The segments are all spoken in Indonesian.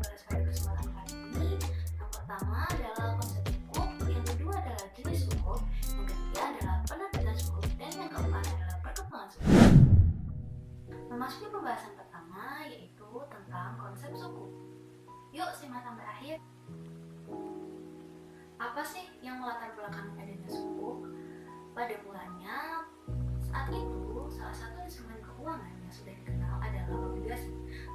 bahas pada kesempatan kali ini. Yang pertama adalah konsep sukuk, yang kedua adalah jenis sukuk, yang ketiga adalah penerbitan sukuk, dan yang keempat adalah perkembangan sukuk. Memasuki pembahasan pertama yaitu tentang konsep sukuk. Yuk simak sampai akhir. Apa sih yang melatar belakangi adanya sukuk? Pada mulanya, saat itu salah satu instrumen keuangan yang sudah dikenal adalah obligasi.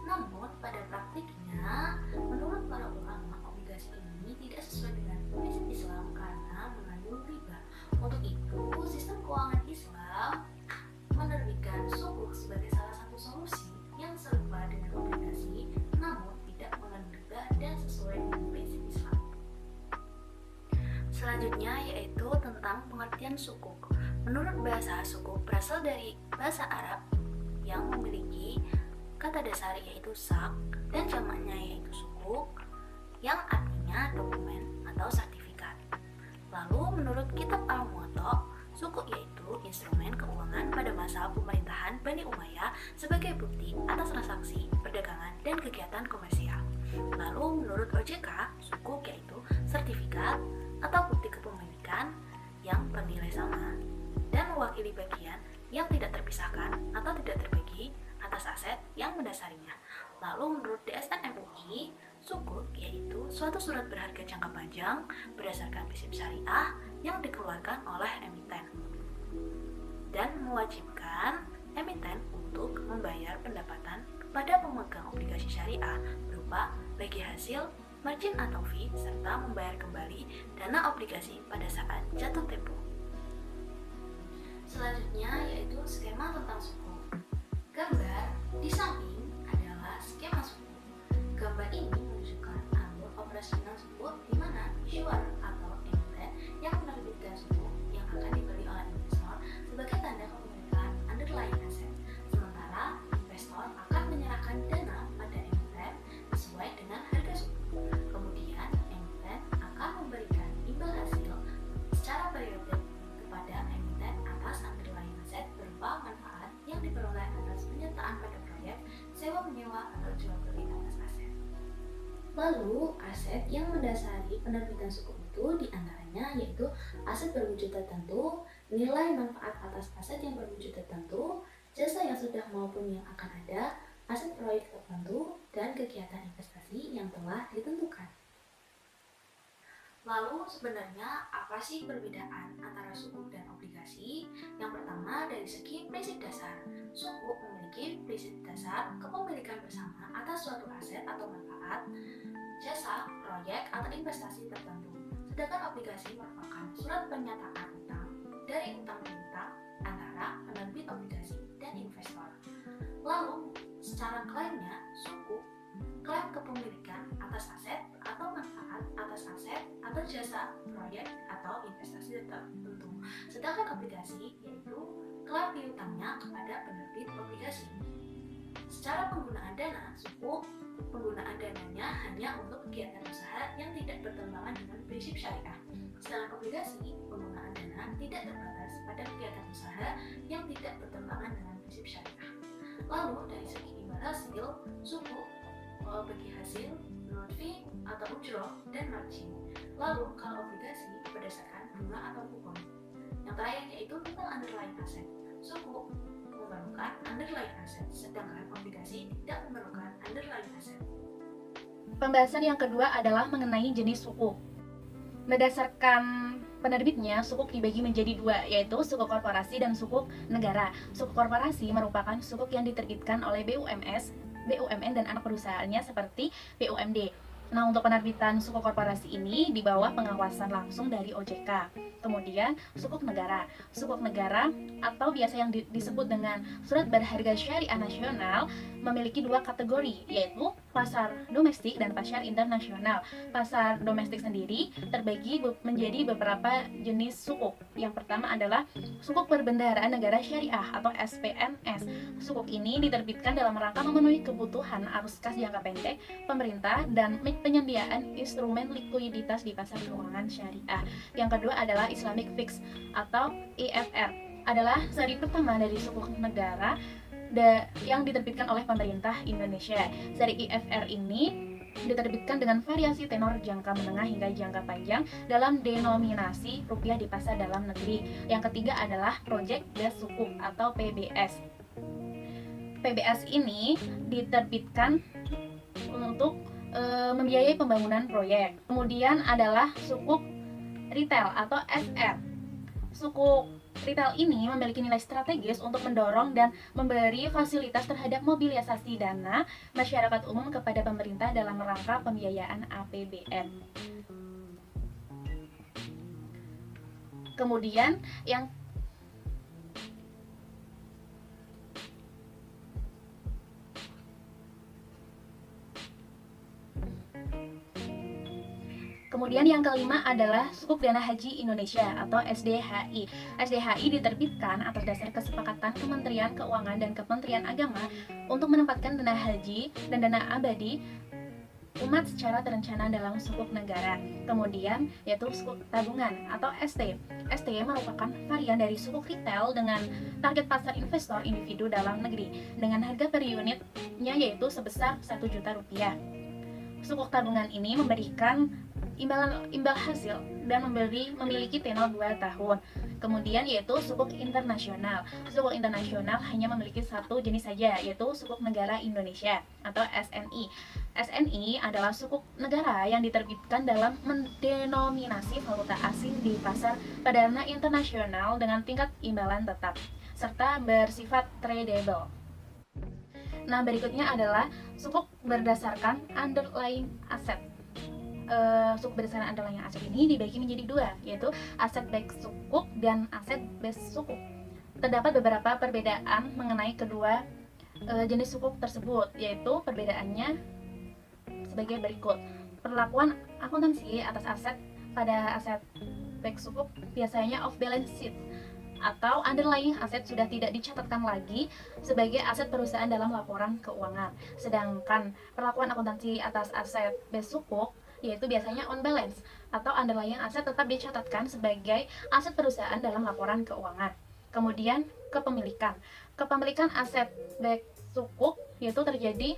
Namun pada praktiknya, menurut para ulama, obligasi ini tidak sesuai dengan prinsip Islam karena mengandung riba. Untuk itu, sistem keuangan Islam menerbitkan sukuk sebagai salah satu solusi yang serupa dengan obligasi, namun tidak mengandung riba dan sesuai dengan prinsip Islam. Selanjutnya yaitu tentang pengertian sukuk. Menurut bahasa, sukuk berasal dari bahasa Arab yang memiliki kata dasar yaitu sak dan jamaknya yaitu sukuk yang artinya dokumen atau sertifikat. Lalu menurut kitab Al-Muwatta, sukuk yaitu instrumen keuangan pada masa pemerintahan Bani Umayyah sebagai bukti atas transaksi, perdagangan, dan kegiatan komersial. Lalu menurut OJK, sukuk yaitu sertifikat atau bukti kepemilikan yang bernilai sama dan mewakili bagian yang tidak terpisahkan atau tidak terbagi atas aset yang mendasarinya. Lalu menurut DSN MUI, sukuk yaitu suatu surat berharga jangka panjang berdasarkan prinsip syariah yang dikeluarkan oleh emiten dan mewajibkan emiten untuk membayar pendapatan kepada pemegang obligasi syariah berupa bagi hasil, margin atau fee, serta membayar kembali dana obligasi pada saat jatuh tempo. Selanjutnya yaitu skema tentang sukuk. Gambar di samping adalah skema sukuk. Gambar ini menunjukkan alur operasional sukuk di mana issuer atau emiten yang menerbitkan sukuk yang akan dibeli oleh investor sebagai tanda kepemilikan underlying asset. Sementara investor akan menyerahkan dana pada emiten sesuai dengan harga sukuk. Kemudian emiten akan memberikan imbal hasil secara periodik kepada emiten atas underlying aset berupa manfaat yang diperoleh atas penyertaan pada proyek, sewa menyewa atau jual beli atas aset. Lalu aset yang mendasari penerbitan sukuk itu diantaranya yaitu aset berwujud tertentu, nilai manfaat atas aset yang berwujud tertentu, jasa yang sudah maupun yang akan ada, aset proyek tertentu, dan kegiatan investasi yang telah ditentukan. Lalu sebenarnya apa sih perbedaan antara sukuk dan obligasi? Yang pertama dari segi prinsip dasar. Sukuk memiliki prinsip dasar kepemilikan bersama atas suatu aset atau manfaat, jasa, proyek, atau investasi tertentu. Sedangkan obligasi merupakan surat pernyataan utang dari utang piutang antara penerbit obligasi dan investor. Lalu secara klaimnya, sukuk klaim kepemilikan atas aset atau manfaat atas aset atau jasa, proyek, atau investasi tertentu. Sedangkan obligasi yaitu klaim piutangnya kepada penerbit obligasi. Secara penggunaan dana, sukuk penggunaan dananya hanya untuk kegiatan usaha yang tidak bertentangan dengan prinsip syariah. Sedangkan obligasi penggunaan dana tidak terbatas pada kegiatan usaha yang tidak bertentangan dengan prinsip syariah. Lalu dari segi imbal hasil, sukuk bagi hasil, menurut fee atau ujroh, dan margin. Lalu kalau obligasi berdasarkan bunga atau kupon. Yang terakhir yaitu tentang underlying asset. Sukuk memerlukan underlying asset, sedangkan obligasi tidak memerlukan underlying asset. Pembahasan yang kedua adalah mengenai jenis sukuk. Berdasarkan penerbitnya, sukuk dibagi menjadi dua, yaitu sukuk korporasi dan sukuk negara. Sukuk korporasi merupakan sukuk yang diterbitkan oleh BUMN dan anak perusahaannya seperti BUMD. Nah, untuk penerbitan sukuk korporasi ini di bawah pengawasan langsung dari OJK. Kemudian, sukuk negara. Sukuk negara atau biasa yang disebut dengan surat berharga syariah nasional memiliki dua kategori, yaitu pasar domestik dan pasar internasional. Pasar domestik sendiri terbagi menjadi beberapa jenis sukuk. Yang pertama adalah sukuk perbendaharaan negara syariah atau SPNS. Sukuk ini diterbitkan dalam rangka memenuhi kebutuhan arus kas jangka pendek pemerintah dan penyediaan instrumen likuiditas di pasar keuangan syariah. Yang kedua adalah Islamic Fix atau IFR. Adalah seri pertama dari sukuk negara yang diterbitkan oleh pemerintah Indonesia. Seri IFR ini diterbitkan dengan variasi tenor jangka menengah hingga jangka panjang dalam denominasi rupiah di pasar dalam negeri. Yang ketiga adalah Project Based Sukuk atau PBS. PBS ini diterbitkan untuk membiayai pembangunan proyek. Kemudian adalah sukuk retail atau SR. Sukuk retail ini memiliki nilai strategis untuk mendorong dan memberi fasilitas terhadap mobilisasi dana masyarakat umum kepada pemerintah dalam rangka pembiayaan APBN. Kemudian yang kelima adalah Sukuk Dana Haji Indonesia atau SDHI. SDHI diterbitkan atas dasar kesepakatan Kementerian Keuangan dan Kementerian Agama untuk menempatkan dana haji dan dana abadi umat secara terencana dalam sukuk negara. Kemudian yaitu sukuk tabungan atau ST. ST merupakan varian dari sukuk retail dengan target pasar investor individu dalam negeri dengan harga per unitnya yaitu sebesar 1 juta rupiah. Sukuk tabungan ini memberikan imbal hasil dan memiliki tenor 2 tahun. Kemudian yaitu sukuk internasional. Sukuk internasional hanya memiliki satu jenis saja, yaitu sukuk negara Indonesia atau SNI. SNI adalah sukuk negara yang diterbitkan dalam mendenominasi valuta asing di pasar perdana internasional dengan tingkat imbalan tetap serta bersifat tradable. Nah, berikutnya adalah sukuk berdasarkan underlying asset. Sukuk berdasarkan underlying aset ini dibagi menjadi dua, yaitu aset based sukuk dan aset based sukuk. Terdapat beberapa perbedaan mengenai kedua jenis sukuk tersebut, yaitu perbedaannya sebagai berikut. Perlakuan akuntansi atas aset pada aset based sukuk biasanya off balance sheet atau underlying aset sudah tidak dicatatkan lagi sebagai aset perusahaan dalam laporan keuangan. Sedangkan perlakuan akuntansi atas aset based sukuk yaitu biasanya on balance atau underlying aset tetap dicatatkan sebagai aset perusahaan dalam laporan keuangan. Kemudian kepemilikan aset baik sukuk yaitu terjadi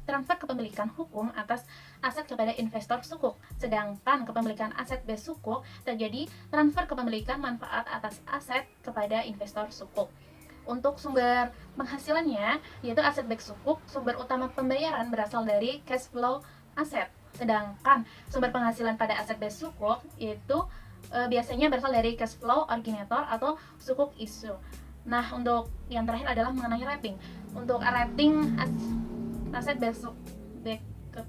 transfer kepemilikan hukum atas aset kepada investor sukuk, sedangkan kepemilikan aset base sukuk terjadi transfer kepemilikan manfaat atas aset kepada investor sukuk. Untuk sumber penghasilannya yaitu aset baik sukuk, sumber utama pembayaran berasal dari cash flow aset. Sedangkan sumber penghasilan pada aset base sukuk yaitu biasanya berasal dari cash flow originator atau sukuk issue. Nah, untuk yang terakhir adalah mengenai rating. Untuk rating aset base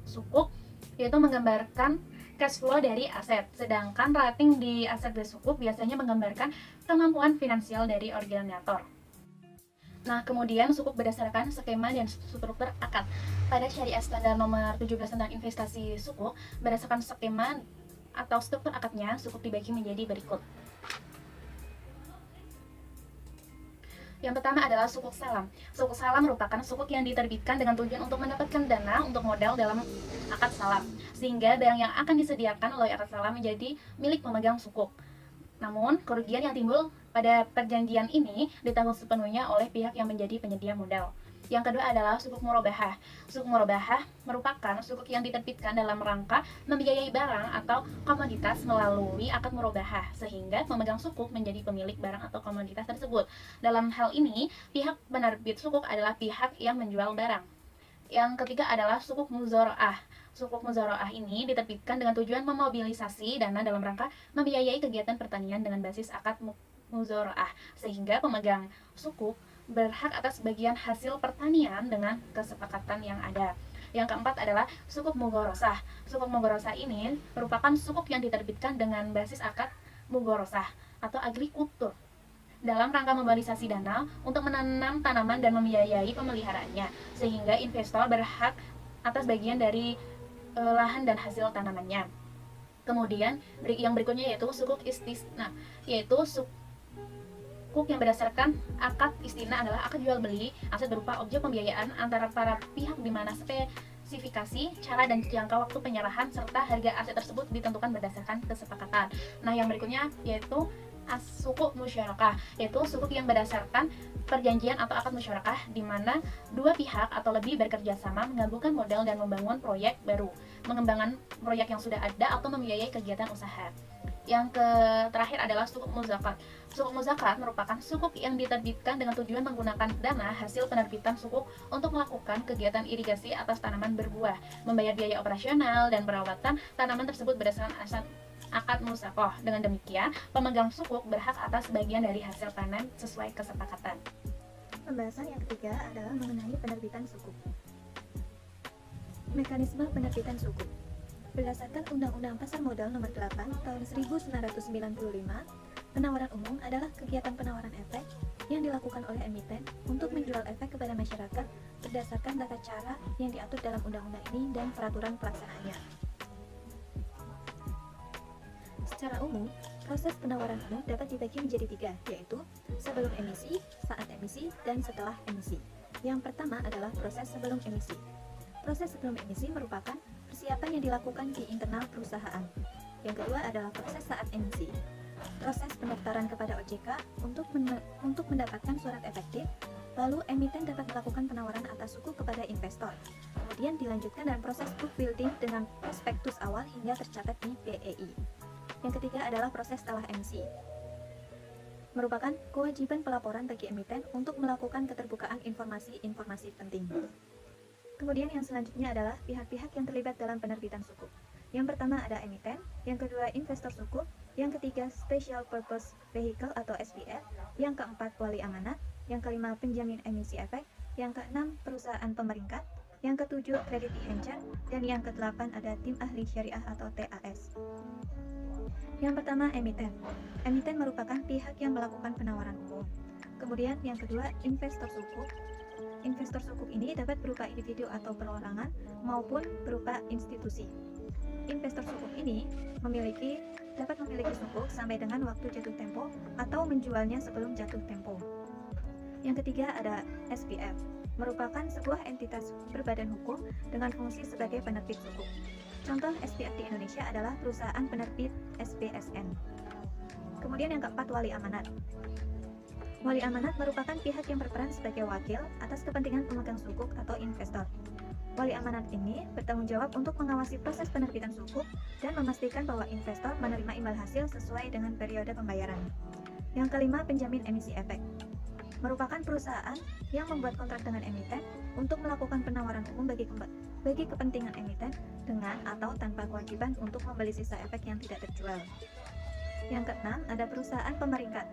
sukuk yaitu menggambarkan cash flow dari aset. Sedangkan rating di aset base sukuk biasanya menggambarkan kemampuan finansial dari originator. Nah, kemudian sukuk berdasarkan skema dan struktur akad. Pada Syariah Standar nomor 17 tentang investasi sukuk, berdasarkan skema atau struktur akadnya, sukuk dibagi menjadi berikut. Yang pertama adalah sukuk salam. Sukuk salam merupakan sukuk yang diterbitkan dengan tujuan untuk mendapatkan dana untuk modal dalam akad salam, sehingga barang yang akan disediakan oleh akad salam menjadi milik pemegang sukuk. Namun, kerugian yang timbul pada perjanjian ini ditanggung sepenuhnya oleh pihak yang menjadi penyedia modal. Yang kedua adalah sukuk murabahah. Sukuk murabahah merupakan sukuk yang diterbitkan dalam rangka membiayai barang atau komoditas melalui akad murabahah, sehingga pemegang sukuk menjadi pemilik barang atau komoditas tersebut. Dalam hal ini, pihak penerbit sukuk adalah pihak yang menjual barang. Yang ketiga adalah sukuk muzoroah. Sukuk muzoroah ini diterbitkan dengan tujuan memobilisasi dana dalam rangka membiayai kegiatan pertanian dengan basis akad muzoroah, sehingga pemegang sukuk berhak atas bagian hasil pertanian dengan kesepakatan yang ada. Yang keempat adalah sukuk mugorosah. Sukuk mugorosah ini merupakan sukuk yang diterbitkan dengan basis akad mugorosah atau agrikultur dalam rangka mobilisasi dana untuk menanam tanaman dan membiayai pemeliharaannya, sehingga investor berhak atas bagian dari lahan dan hasil tanamannya. Kemudian yang berikutnya yaitu sukuk istisna, yaitu sukuk yang berdasarkan akad istisna adalah akad jual beli aset berupa objek pembiayaan antara para pihak di mana spesifikasi, cara dan jangka waktu penyerahan serta harga aset tersebut ditentukan berdasarkan kesepakatan. Nah, yang berikutnya yaitu sukuk musyarakah, yaitu sukuk yang berdasarkan perjanjian atau akad musyarakah di mana dua pihak atau lebih bekerja sama menggabungkan modal dan membangun proyek baru, mengembangkan proyek yang sudah ada atau membiayai kegiatan usaha. Yang terakhir adalah sukuk muzakat. Sukuk muzakat merupakan sukuk yang diterbitkan dengan tujuan menggunakan dana hasil penerbitan sukuk untuk melakukan kegiatan irigasi atas tanaman berbuah, membayar biaya operasional dan perawatan tanaman tersebut berdasarkan akad musakoh. Dengan demikian, pemegang sukuk berhak atas bagian dari hasil panen sesuai kesepakatan. Pembahasan yang ketiga adalah mengenai penerbitan sukuk. Mekanisme penerbitan sukuk. Berdasarkan Undang-Undang Pasar Modal Nomor 8 Tahun 1995, penawaran umum adalah kegiatan penawaran efek yang dilakukan oleh emiten untuk menjual efek kepada masyarakat berdasarkan tata cara yang diatur dalam undang-undang ini dan peraturan pelaksanaannya. Secara umum, proses penawaran umum dapat dibagi menjadi tiga, yaitu sebelum emisi, saat emisi, dan setelah emisi. Yang pertama adalah proses sebelum emisi. Proses sebelum emisi merupakan persiapan yang dilakukan di internal perusahaan. Yang kedua adalah proses saat emisi. Proses pendaftaran kepada OJK untuk mendapatkan surat efektif, lalu emiten dapat melakukan penawaran atas suku kepada investor. Kemudian dilanjutkan dengan proses book building dengan prospektus awal hingga tercatat di BEI. Yang ketiga adalah proses setelah emisi. Merupakan kewajiban pelaporan bagi emiten untuk melakukan keterbukaan informasi-informasi penting. Kemudian yang selanjutnya adalah pihak-pihak yang terlibat dalam penerbitan sukuk. Yang pertama ada emiten, yang kedua investor sukuk, yang ketiga special purpose vehicle atau SPV, yang keempat wali amanat, yang kelima penjamin emisi efek, yang keenam perusahaan pemeringkat, yang ketujuh credit enhancer, dan yang kedelapan ada tim ahli syariah atau TAS. Yang pertama emiten. Emiten merupakan pihak yang melakukan penawaran umum. Kemudian yang kedua investor sukuk. Investor sukuk ini dapat berupa individu atau perorangan maupun berupa institusi. Investor sukuk ini dapat memiliki sukuk sampai dengan waktu jatuh tempo atau menjualnya sebelum jatuh tempo. Yang ketiga ada SPF, merupakan sebuah entitas berbadan hukum dengan fungsi sebagai penerbit sukuk. Contoh SPF di Indonesia adalah perusahaan penerbit SPSN. Kemudian yang keempat wali amanat. Wali amanat merupakan pihak yang berperan sebagai wakil atas kepentingan pemegang sukuk atau investor. Wali amanat ini bertanggung jawab untuk mengawasi proses penerbitan sukuk dan memastikan bahwa investor menerima imbal hasil sesuai dengan periode pembayaran. Yang kelima, penjamin emisi efek. Merupakan perusahaan yang membuat kontrak dengan emiten untuk melakukan penawaran umum bagi kepentingan emiten dengan atau tanpa kewajiban untuk membeli sisa efek yang tidak terjual. Yang keenam, ada perusahaan pemeringkat.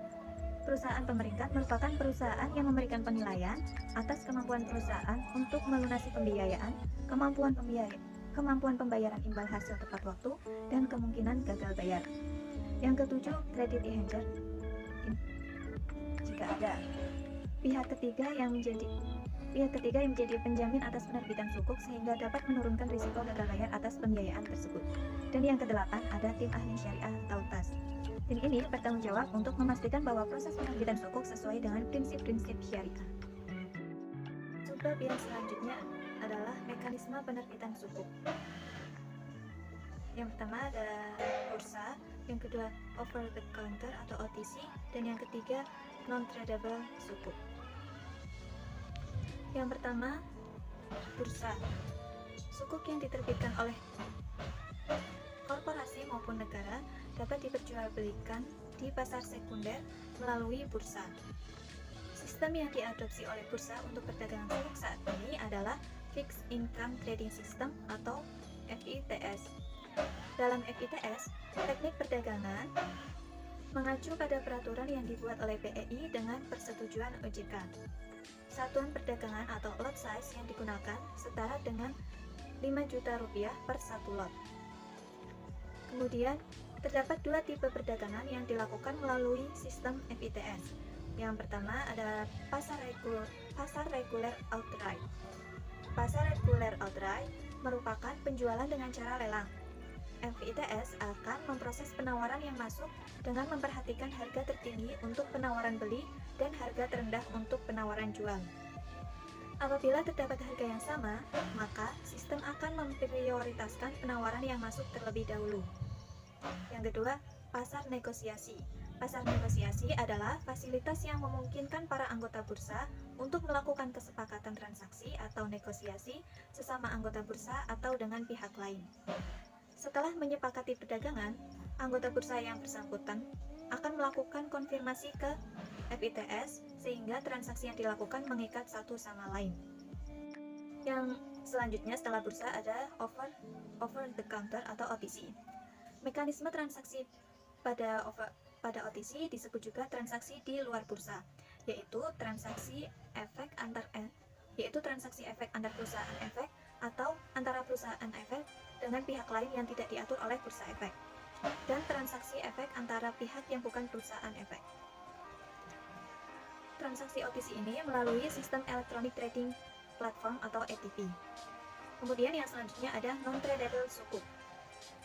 Perusahaan pemeringkat merupakan perusahaan yang memberikan penilaian atas kemampuan perusahaan untuk melunasi pembiayaan, kemampuan pembayaran imbal hasil tepat waktu, dan kemungkinan gagal bayar. Yang ketujuh, credit enhancer. Jika ada pihak ketiga yang menjadi penjamin atas penerbitan sukuk sehingga dapat menurunkan risiko gagal bayar atas pembiayaan tersebut. Dan yang kedelapan ada tim ahli syariah atau TAS. Tim ini bertanggung jawab untuk memastikan bahwa proses penerbitan sukuk sesuai dengan prinsip-prinsip syariah. Subbab yang selanjutnya adalah mekanisme penerbitan sukuk. Yang pertama ada bursa, yang kedua over the counter atau OTC, dan yang ketiga non-tradable sukuk. Yang pertama, bursa. Sukuk yang diterbitkan oleh korporasi maupun negara dapat diperjualbelikan di pasar sekunder melalui bursa. Sistem yang diadopsi oleh bursa untuk perdagangan sukuk saat ini adalah Fixed Income Trading System atau FITS. Dalam FITS, teknik perdagangan mengacu pada peraturan yang dibuat oleh BEI dengan persetujuan OJK. Satuan perdagangan atau lot size yang digunakan setara dengan 5 juta rupiah per satu lot. Kemudian, terdapat dua tipe perdagangan yang dilakukan melalui sistem FITS. Yang pertama adalah pasar reguler outright. Pasar reguler outright merupakan penjualan dengan cara lelang. FITS akan memproses penawaran yang masuk dengan memperhatikan harga tertinggi untuk penawaran beli dan harga terendah untuk penawaran jual. Apabila terdapat harga yang sama, maka sistem akan memprioritaskan penawaran yang masuk terlebih dahulu. Yang kedua, pasar negosiasi. Pasar negosiasi adalah fasilitas yang memungkinkan para anggota bursa untuk melakukan kesepakatan transaksi atau negosiasi sesama anggota bursa atau dengan pihak lain. Setelah menyepakati perdagangan, anggota bursa yang bersangkutan akan melakukan konfirmasi ke FITS sehingga transaksi yang dilakukan mengikat satu sama lain. Yang selanjutnya setelah bursa ada over the counter atau OTC. Mekanisme transaksi pada OTC disebut juga transaksi di luar bursa, yaitu transaksi efek antar perusahaan efek atau antara perusahaan efek dengan pihak lain yang tidak diatur oleh bursa efek, dan transaksi efek antara pihak yang bukan perusahaan efek. Transaksi OTC ini melalui sistem Electronic Trading Platform atau ETP. Kemudian yang selanjutnya ada non-tradable sukuk.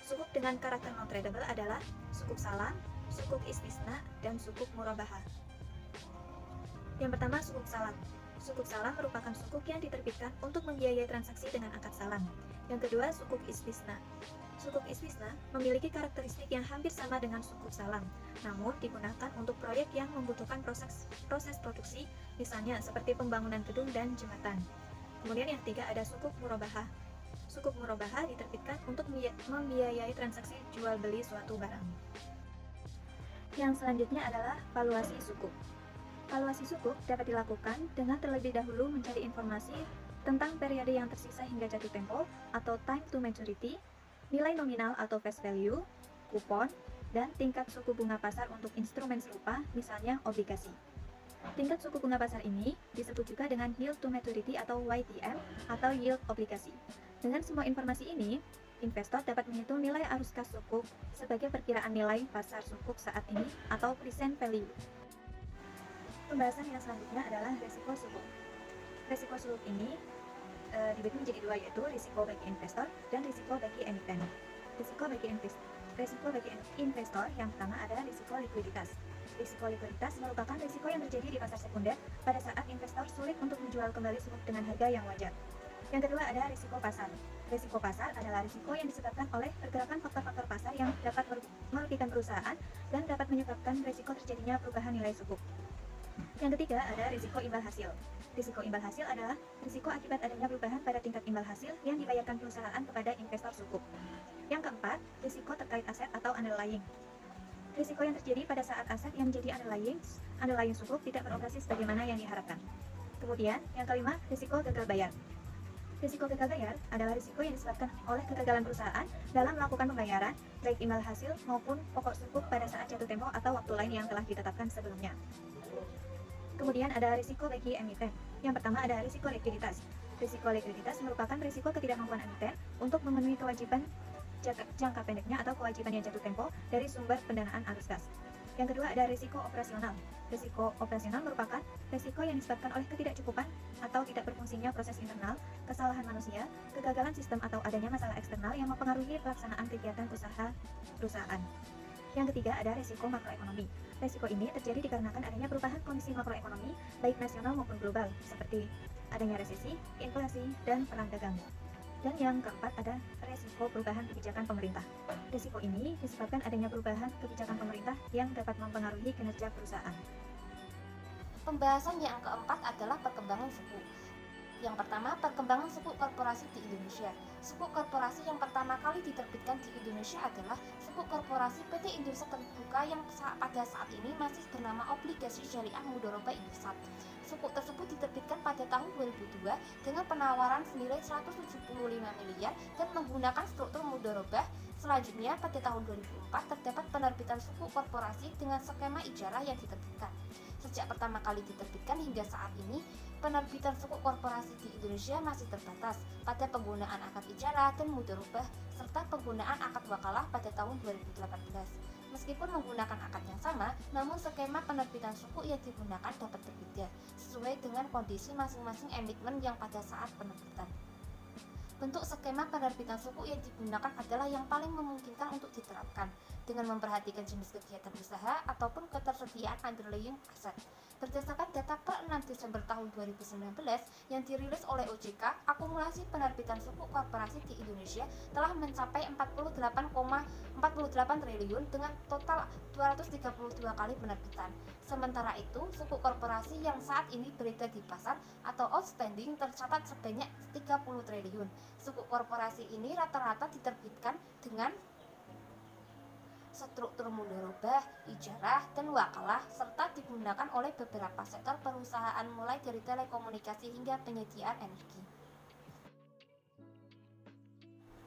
Sukuk dengan karakter non-tradable adalah sukuk salam, sukuk istisna, dan sukuk murabahah. Yang pertama, sukuk salam. Sukuk salam merupakan sukuk yang diterbitkan untuk membiayai transaksi dengan akad salam. Yang kedua, sukuk istisna. Sukuk istisna memiliki karakteristik yang hampir sama dengan sukuk salam, namun digunakan untuk proyek yang membutuhkan proses produksi, misalnya seperti pembangunan gedung dan jembatan. Kemudian yang ketiga ada sukuk murabahah. Sukuk murabahah diterbitkan untuk membiayai transaksi jual beli suatu barang. Yang selanjutnya adalah valuasi sukuk. Valuasi sukuk dapat dilakukan dengan terlebih dahulu mencari informasi tentang periode yang tersisa hingga jatuh tempo atau time to maturity, nilai nominal atau face value, kupon, dan tingkat suku bunga pasar untuk instrumen serupa, misalnya obligasi. Tingkat suku bunga pasar ini disebut juga dengan yield to maturity atau YTM atau yield obligasi. Dengan semua informasi ini, investor dapat menghitung nilai arus kas sukuk sebagai perkiraan nilai pasar sukuk saat ini atau present value. Pembahasan yang selanjutnya adalah resiko sukuk. Resiko sukuk ini dibagi menjadi dua, yaitu risiko bagi investor dan risiko bagi emiten. Risiko bagi investor yang pertama ada risiko likuiditas. Risiko likuiditas merupakan risiko yang terjadi di pasar sekunder pada saat investor sulit untuk menjual kembali sukuk dengan harga yang wajar. Yang kedua ada risiko pasar. Risiko pasar adalah risiko yang disebabkan oleh pergerakan faktor-faktor pasar yang dapat merugikan perusahaan dan dapat menyebabkan risiko terjadinya perubahan nilai sukuk. Yang ketiga ada risiko imbal hasil. Risiko imbal hasil adalah risiko akibat adanya perubahan pada tingkat imbal hasil yang dibayarkan perusahaan kepada investor sukuk. Yang keempat, risiko terkait aset atau underlying. Risiko yang terjadi pada saat aset yang menjadi underlying sukuk tidak beroperasi sebagaimana yang diharapkan. Kemudian, yang kelima, risiko gagal bayar. Risiko gagal bayar adalah risiko yang disebabkan oleh kegagalan perusahaan dalam melakukan pembayaran, baik imbal hasil maupun pokok sukuk pada saat jatuh tempo atau waktu lain yang telah ditetapkan sebelumnya. Kemudian ada risiko bagi emiten. Yang pertama ada risiko likuiditas. Risiko likuiditas merupakan risiko ketidakmampuan emiten untuk memenuhi kewajiban jangka pendeknya atau kewajiban yang jatuh tempo dari sumber pendanaan arus kas. Yang kedua ada risiko operasional. Risiko operasional merupakan risiko yang disebabkan oleh ketidakcukupan atau tidak berfungsinya proses internal, kesalahan manusia, kegagalan sistem atau adanya masalah eksternal yang mempengaruhi pelaksanaan kegiatan usaha perusahaan. Yang ketiga ada risiko makroekonomi. Risiko ini terjadi dikarenakan adanya perubahan kondisi makroekonomi baik nasional maupun global, seperti adanya resesi, inflasi, dan perang dagang. Dan yang keempat ada risiko perubahan kebijakan pemerintah. Risiko ini disebabkan adanya perubahan kebijakan pemerintah yang dapat mempengaruhi kinerja perusahaan. Pembahasan yang keempat adalah perkembangan suku. Yang pertama, perkembangan suku korporasi di Indonesia. Suku korporasi yang pertama kali diterbitkan di Indonesia adalah suku korporasi PT Indosat Terbuka yang pada saat ini masih bernama Obligasi Syariah Mudharabah Indosat. Suku tersebut diterbitkan pada tahun 2002 dengan penawaran senilai 175 miliar dan menggunakan struktur mudharabah. Selanjutnya, pada tahun 2004 terdapat penerbitan suku korporasi dengan skema ijarah yang diterbitkan. Sejak pertama kali diterbitkan hingga saat ini, penerbitan suku korporasi di Indonesia masih terbatas pada penggunaan akad ijarah dan mudharabah serta penggunaan akad wakalah pada tahun 2018. Meskipun menggunakan akad yang sama, namun skema penerbitan suku yang digunakan dapat berbeda sesuai dengan kondisi masing-masing emiten yang pada saat penerbitan. Bentuk skema penerbitan suku yang digunakan adalah yang paling memungkinkan untuk diterapkan dengan memperhatikan jenis kegiatan usaha ataupun ketersediaan underlying aset. Berdasarkan data per 6 Desember tahun 2019 yang dirilis oleh OJK, akumulasi penerbitan suku korporasi di Indonesia telah mencapai 48,48 triliun dengan total 232 kali penerbitan. Sementara itu, suku korporasi yang saat ini beredar di pasar atau outstanding tercatat sebanyak 30 triliun. Suku korporasi ini rata-rata diterbitkan dengan struktur mudharabah, ijarah, dan wakalah serta digunakan oleh beberapa sektor perusahaan mulai dari telekomunikasi hingga penyediaan energi.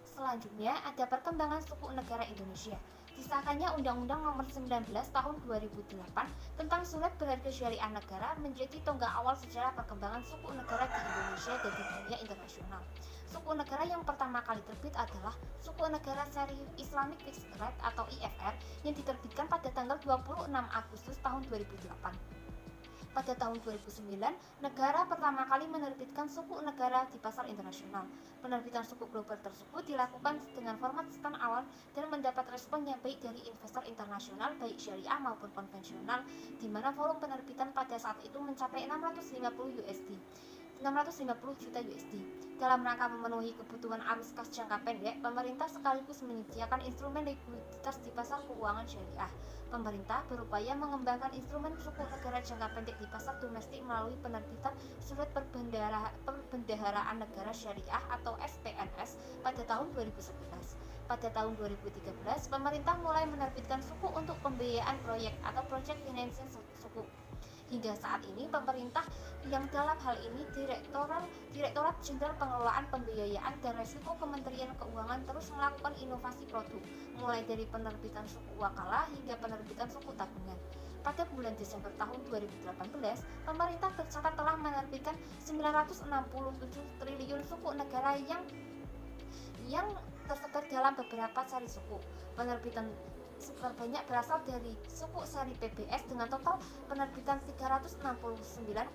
Selanjutnya ada perkembangan suku negara Indonesia. Disahkannya Undang-Undang Nomor 19 Tahun 2008 tentang Surat Berharga Syariah Negara menjadi tonggak awal sejarah perkembangan suku negara di Indonesia dan di dunia internasional. Suku negara yang pertama kali terbit adalah Suku Negara Seri Islamic Fixed Rate atau IFR yang diterbitkan pada tanggal 26 Agustus tahun 2008. Pada tahun 2009, negara pertama kali menerbitkan suku negara di pasar internasional. Penerbitan suku global tersebut dilakukan dengan format stand alone dan mendapat respon yang baik dari investor internasional baik syariah maupun konvensional, di mana volume penerbitan pada saat itu mencapai 650 juta USD. Dalam rangka memenuhi kebutuhan arus kas jangka pendek, pemerintah sekaligus menyediakan instrumen likuiditas di pasar keuangan syariah. Pemerintah berupaya mengembangkan instrumen suku negara jangka pendek di pasar domestik melalui penerbitan Surat Perbendaharaan Negara Syariah atau SPNS pada tahun 2011. Pada tahun 2013, pemerintah mulai menerbitkan suku untuk pembiayaan proyek atau project financing suku. Hingga saat ini, pemerintah yang dalam hal ini Direktorat Jenderal Pengelolaan Pembiayaan dan Risiko Kementerian Keuangan terus melakukan inovasi produk, mulai dari penerbitan suku wakalah hingga penerbitan suku tabungan. Pada bulan Desember tahun 2018, pemerintah tercatat telah menerbitkan 967 triliun suku negara yang tersebar dalam beberapa seri suku. Penerbitan terbanyak berasal dari suku seri PBS dengan total penerbitan 369,93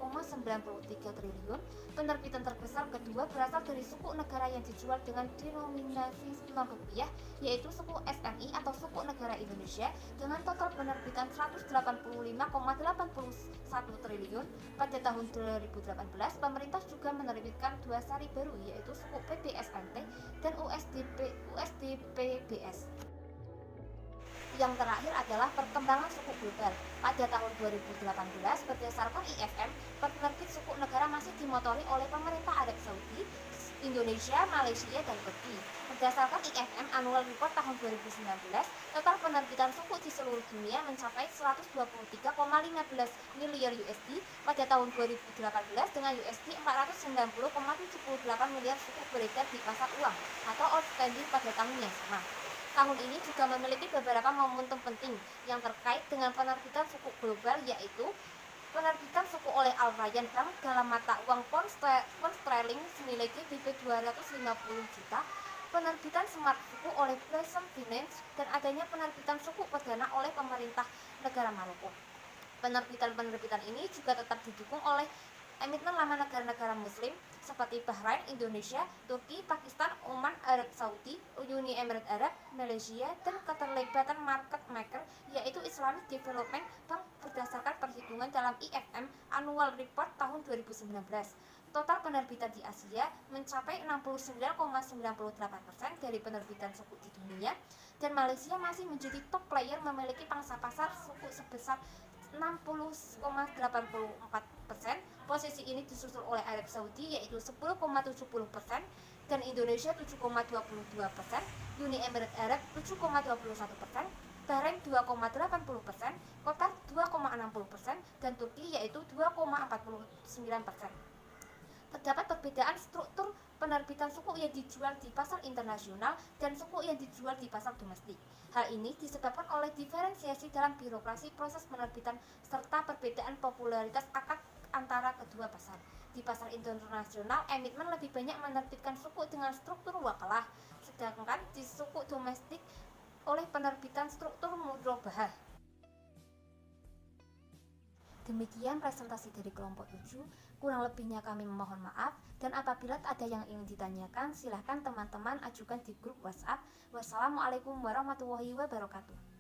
triliun. Penerbitan terbesar kedua berasal dari suku negara yang dijual dengan denominasi non-rupiah, yaitu suku SNI atau suku negara Indonesia dengan total penerbitan 185,81 triliun. Pada tahun 2018, pemerintah juga menerbitkan dua seri baru, yaitu suku PBSNT dan USDPBS. Yang terakhir adalah perkembangan suku global. Pada tahun 2018, berdasarkan IFM, penerbit suku negara masih dimotori oleh pemerintah Arab Saudi, Indonesia, Malaysia, dan Turki. Berdasarkan IFM Annual Report tahun 2019, total penerbitan suku di seluruh dunia mencapai 123,15 miliar USD pada tahun 2018 dengan USD 490,78 miliar suku beredar di pasar uang atau outstanding pada tahun yang sama. Tahun ini juga memiliki beberapa momentum penting yang terkait dengan penerbitan suku global, yaitu penerbitan suku oleh Al Rayyan Bank dalam mata uang pound sterling senilai GBP 250 juta, penerbitan smart suku oleh Blossom Finance, dan adanya penerbitan suku perdana oleh pemerintah negara Maroko. Penerbitan ini juga tetap didukung oleh emiten lama negara-negara muslim seperti Bahrain, Indonesia, Turki, Pakistan, Oman, Arab Saudi, Uni Emirat Arab, Malaysia, dan keterlibatan market maker yaitu Islamic Development Bank berdasarkan perhitungan dalam IFM Annual Report tahun 2019. Total penerbitan di Asia mencapai 69,98% dari penerbitan suku di dunia, dan Malaysia masih menjadi top player memiliki pangsa pasar suku sebesar 60,84%. Posisi ini disusul oleh Arab Saudi yaitu 10,70% dan Indonesia 7,22%, Uni Emirat Arab 7,21%, Bahrain 2,80%, Qatar 2,60%, dan Turki yaitu 2,49%. Terdapat perbedaan struktur penerbitan suku yang dijual di pasar internasional dan suku yang dijual di pasar domestik. Hal ini disebabkan oleh diferensiasi dalam birokrasi proses penerbitan serta perbedaan popularitas akad antara kedua pasar. Di pasar internasional, emiten lebih banyak menerbitkan suku dengan struktur wakalah, sedangkan di suku domestik oleh penerbitan struktur mudharabah. Demikian presentasi dari kelompok 7, kurang lebihnya kami memohon maaf, dan apabila ada yang ingin ditanyakan, silahkan teman-teman ajukan di grup WhatsApp. Wassalamualaikum warahmatullahi wabarakatuh.